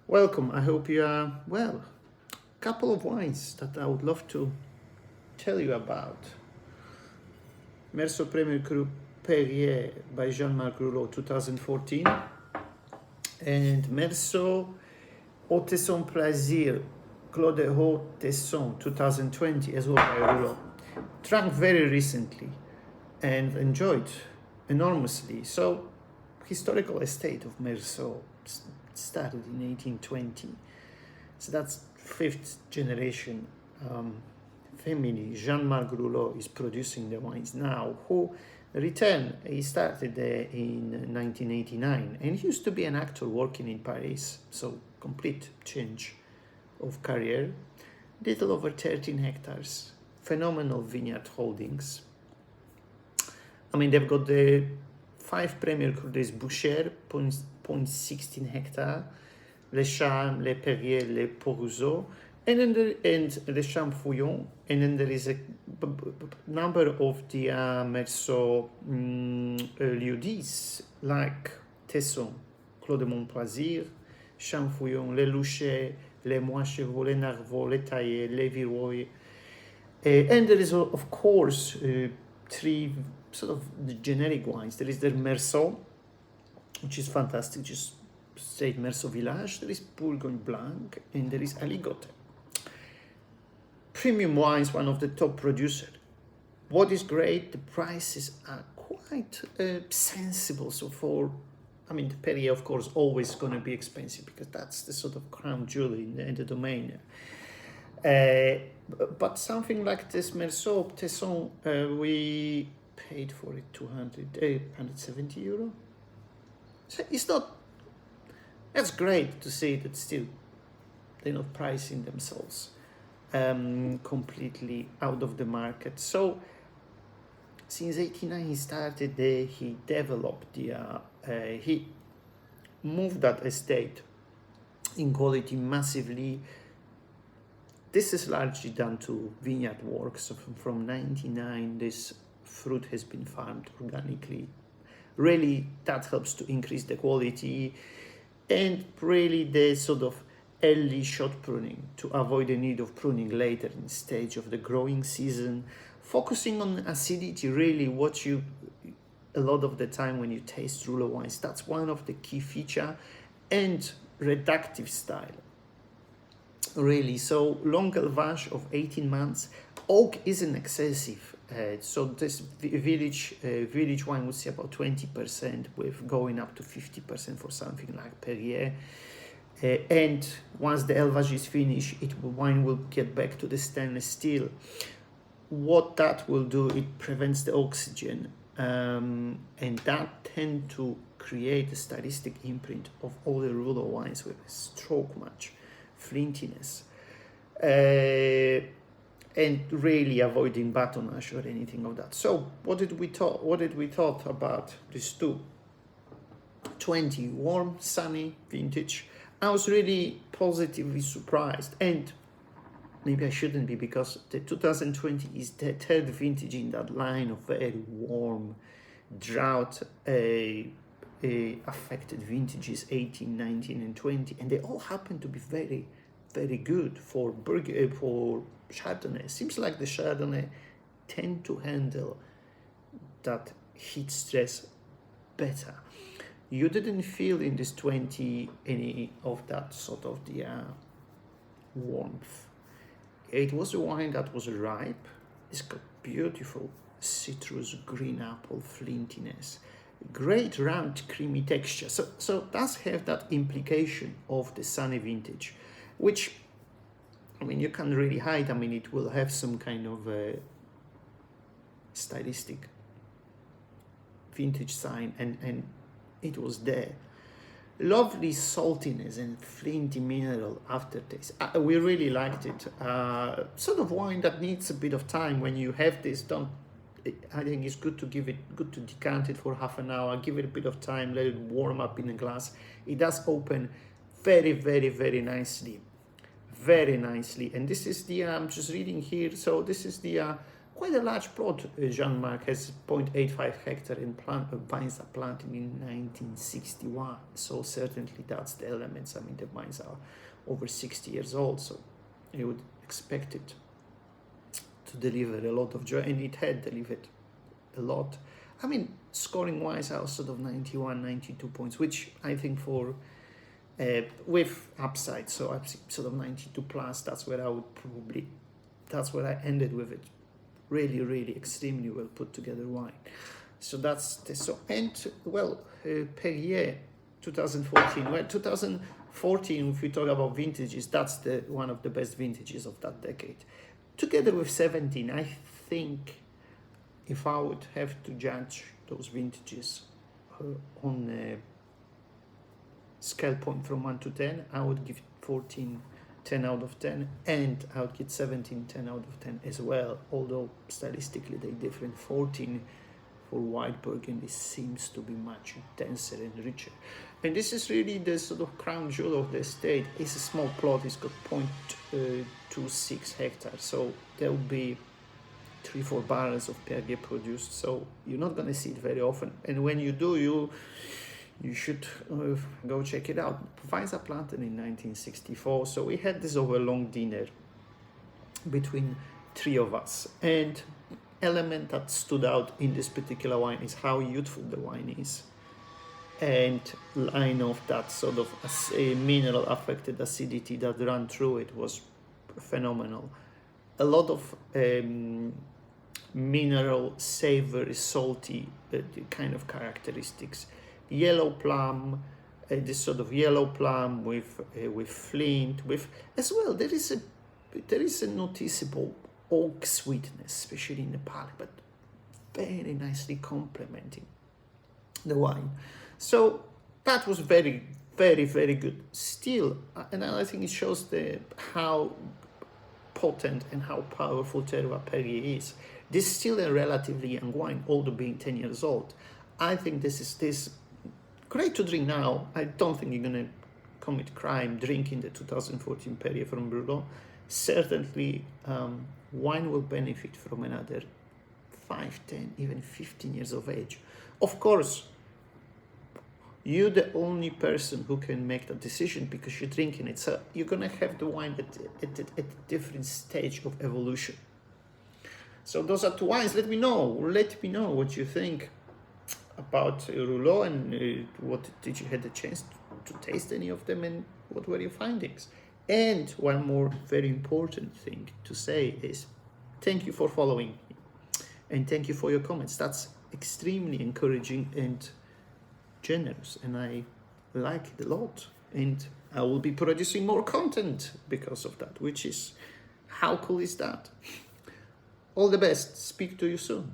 Welcome. I hope you are well. Couple of wines that I would love to tell you about. Meursault Premier Cru Perrières by Jean-Marc Roulot 2014 and Meursault Haut Tesson Plaisir Clos de Haut Tesson 2020 as well by Roulot. Drank very recently and enjoyed enormously. So, historical estate of Meursault started in 1820. So that's fifth generation family. Jean-Marc Roulot is producing the wines now, who returned. He started in 1989 and he used to be an actor working in Paris. So complete change of career. Little over 13 hectares. Phenomenal vineyard holdings. I mean, they've got the 5 Premier Crues Boucher, 0.16 hectare, Les Charmes, Les Perrières, Les Meursault, and then Les Charmes Fouillon, and then there is a number of the Meursault lieux-dits like Tesson, Clos de Montplaisir, Champs Fouillon, Les Louchets, Les Moichevaux, Les Narvaux, Les Taillés, Les Virois, and there is of course 3 sort of the generic wines. There is the Meursault, which is fantastic, just straight Meursault Village. There is Bourgogne Blanc, and there is Aligoté. Premium wines, one of the top producers. What is great, the prices are quite sensible. So the Perrier, of course, always going to be expensive because that's the sort of crown jewel in the domain. But something like this Meursault Tesson, we paid for it 170 euro. So it's not, that's great to see that still they're not pricing themselves completely out of the market. So since 89 he started there, he developed he moved that estate in quality massively. This is largely done to vineyard work. So from 99 this fruit has been farmed organically. Really, that helps to increase the quality, and really the sort of early shot pruning to avoid the need of pruning later in stage of the growing season. Focusing on acidity, really a lot of the time when you taste Roulot wines, that's one of the key feature, and reductive style. Really, so long élevage of 18 months. Oak isn't excessive. So this village wine would say about 20%, with going up to 50% for something like Perrières. And once the élevage is finished, wine will get back to the stainless steel. What that will do, it prevents the oxygen, and that tend to create a stylistic imprint of all the Roulot wines with stroke match, flintiness. And really avoiding batonnage or anything of that. So what did we thought about these two? 20 warm, sunny vintage. I was really positively surprised, and maybe I shouldn't be, because the 2020 is the third vintage in that line of very warm, drought affected vintages, 18, 19, and 20, and they all happen to be very, very good for Chardonnay. Seems like the Chardonnay tend to handle that heat stress better. You didn't feel in this 20 any of that sort of the warmth. It was a wine that was ripe. It's got beautiful citrus, green apple flintiness, great round creamy texture. So it does have that implication of the sunny vintage, which you can't really hide. It will have some kind of a stylistic vintage sign, and it was there. Lovely saltiness and flinty mineral aftertaste. We really liked it. Sort of wine that needs a bit of time. When you have this, I think it's good to decant it for half an hour, give it a bit of time, let it warm up in a glass. It does open very, very, very nicely. Very nicely. And this is the, I'm just reading here, so this is the quite a large plot. Jean-Marc has 0.85 hectare in vines are planted in 1961. So certainly that's the elements. I mean, the vines are over 60 years old, so you would expect it to deliver a lot of joy, and it had delivered a lot. I mean, scoring wise, I was sort of 91, 92 points, which I think for with upside, so I'm sort of 92 plus. That's where I would probably, that's where I ended with it. Really, really extremely well put together wine. So that's Tesson. And well, Perrières 2014. Well, 2014, if we talk about vintages, that's the one of the best vintages of that decade. Together with 17, I think if I would have to judge those vintages on a scale point from 1 to 10, I would give 14 10 out of 10, and I would give 17 10 out of 10 as well, although stylistically they're different. 14 for white Burgundy seems to be much denser and richer. And this is really the sort of crown jewel of the estate. It's a small plot, it's got 0.26 hectares, so there will be 3-4 barrels of Perrières produced, so you're not going to see it very often, and when you do, you should go check it out. Vines are planted in 1964, so we had this over a long dinner between three of us, and element that stood out in this particular wine is how youthful the wine is, and line of that sort of mineral affected acidity that ran through it was phenomenal. A lot of mineral, savory, salty kind of characteristics. Yellow plum, this sort of yellow plum with flint, with as well. There is a noticeable oak sweetness, especially in the palate, but very nicely complementing the wine. So that was very, very, very good. Still, and I think it shows how potent and how powerful Terroir Perrières is. This is still a relatively young wine, although being 10 years old. I think this is great to drink now. I don't think you're going to commit crime drinking the 2014 Perrières from Roulot. Certainly, wine will benefit from another 5, 10, even 15 years of age. Of course, you're the only person who can make that decision because you're drinking it. So you're going to have the wine at a different stage of evolution. So those are two wines. Let me know what you think about Roulot, and what did you had the chance to taste any of them, and what were your findings. And one more very important thing to say is thank you for following me, and thank you for your comments. That's extremely encouraging and generous, and I like it a lot, and I will be producing more content because of that, which is, how cool is that? All the best. Speak to you soon.